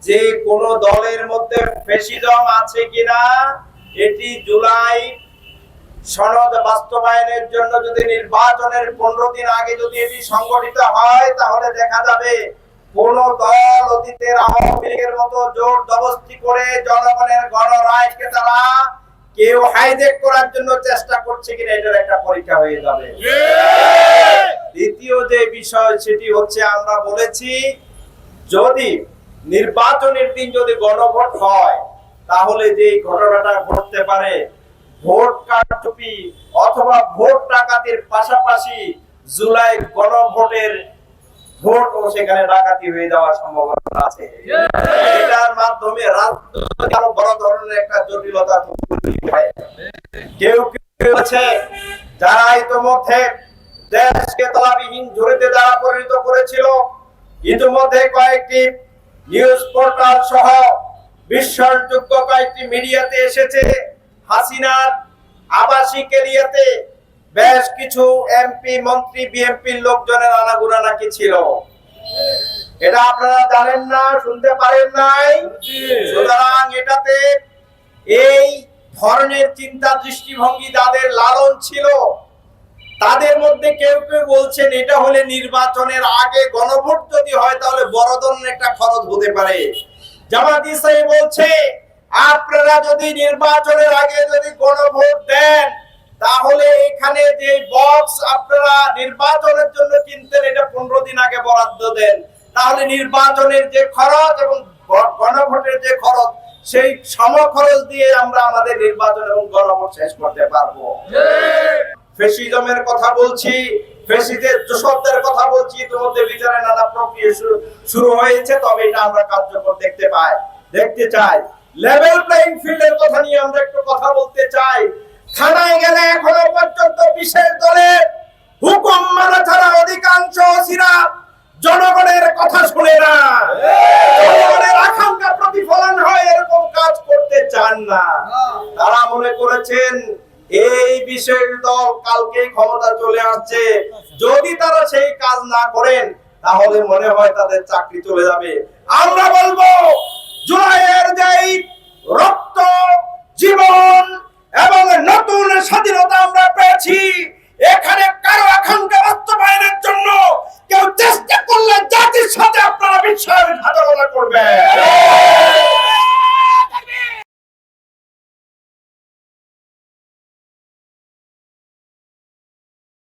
যে কোন দলের মধ্যে ফ্যাসিজম আছে কিনা এটি জুলাই সনদ বাস্তবায়নের জন্য যদি নির্বাচনের 15 দিন আগে যদি এটি সংগঠিত হয় তাহলে দেখা যাবে কোন দল অতীতের আওয়ামী লীগের মতো জোর জবরদস্তি করে জনগণের গণরায়কে তারা কেউ হাইজ্যাক করার জন্য চেষ্টা করছে কিনা এটার একটা পরীক্ষা হয়ে যাবে। দ্বিতীয় যে বিষয় সেটি হচ্ছে আমরা বলেছি যদি নির্বাচনের দিন যদি গণভোট হয় তাহলে যে ঘটনাটা ঘটতে পারে ভোট কারচুপি অথবা ভোট ডাকাতির পাশাপাশি জুলাই গণভোটের ভোটও সেখানে ডাকাতি হয়ে যাওয়ার সম্ভাবনা আছে। এটার মাধ্যমে রাজনীতি আরো বড় ধরনের একটা জটিলতা তৈরি হয়। কেউ কেউ আছে যারা ইতিমধ্যে দেশকে তলাবিহীন ঝুড়িতে যারা পরিণত করেছিল, ইতিমধ্যে কয়েকটি নিউজ পোর্টাল সহ বিশ্বাসযোগ্য কয়েকটি মিডিয়াতে এসেছে হাসিনার আবাসিক এরিয়াতে বেশ কিছু এমপি মন্ত্রী বিএনপির লোকজনের আনাগোনা নাকি ছিল। এটা আপনারা জানেন না, শুনতে পারেন নাই। সুতরাং এটাতে এই ধরনের চিন্তা দৃষ্টিভঙ্গি যাদের লালন ছিল তাদের মধ্যে কেউ কেউ বলছেন এটা হলে নির্বাচনের আগে গণভোট যদি হয় তাহলে বড় ধরনের একটা খরচ হতে পারে। জামাত ইসলামী বলছে আপনারা যদি নির্বাচনের আগে যদি গণভোট দেন তাহলে এখানে যে বক্স আপনারা নির্বাচনের জন্য কিনতেন এটা 15 দিন আগে বরাদ্দ দেন, তাহলে নির্বাচনের যে খরচ এবং গণভোটের যে খরচ সেই সম খরচ দিয়ে আমরা আমাদের নির্বাচন এবং গণভোট শেষ করতে পারবো। ফ্যাসিজমের কথা বলছি, ফ্যাসিদের দোষরদের কথা বলছি, ইতিমধ্যে বিচারে নানা প্রক্রিয়া শুরু হয়েছে, তবে এটা আমরা কার্যকর দেখতে চাই। লেভেল প্লেইং ফিল্ডের কথা নিয়ে আমরা একটু কথা বলতে চাই। থানায় গেলে এখনো পর্যন্ত বিশেষ দলের হুকুম মানা ছাড়া অধিকাংশ ওসিরা জনগণের কথা শুনে না, জনগণের আকাঙ্ক্ষা প্রতিফলন হয় এরকম কাজ করতে চান না। তারা মনে করেছেন এই বিশেষ দল কালকে ক্ষমতা চলে আসছে, যদি তারা সেই কাজ না করেন তাহলে মনে হয় তাদের চাকরি চলে যাবে। আমরা বলবো জুলাইয়ের যেই রক্ত জীবন এবং নতুন স্বাধীনতা আমরা পেয়েছি, এখানে কারো আকাঙ্ক্ষা বাস্তবায়ন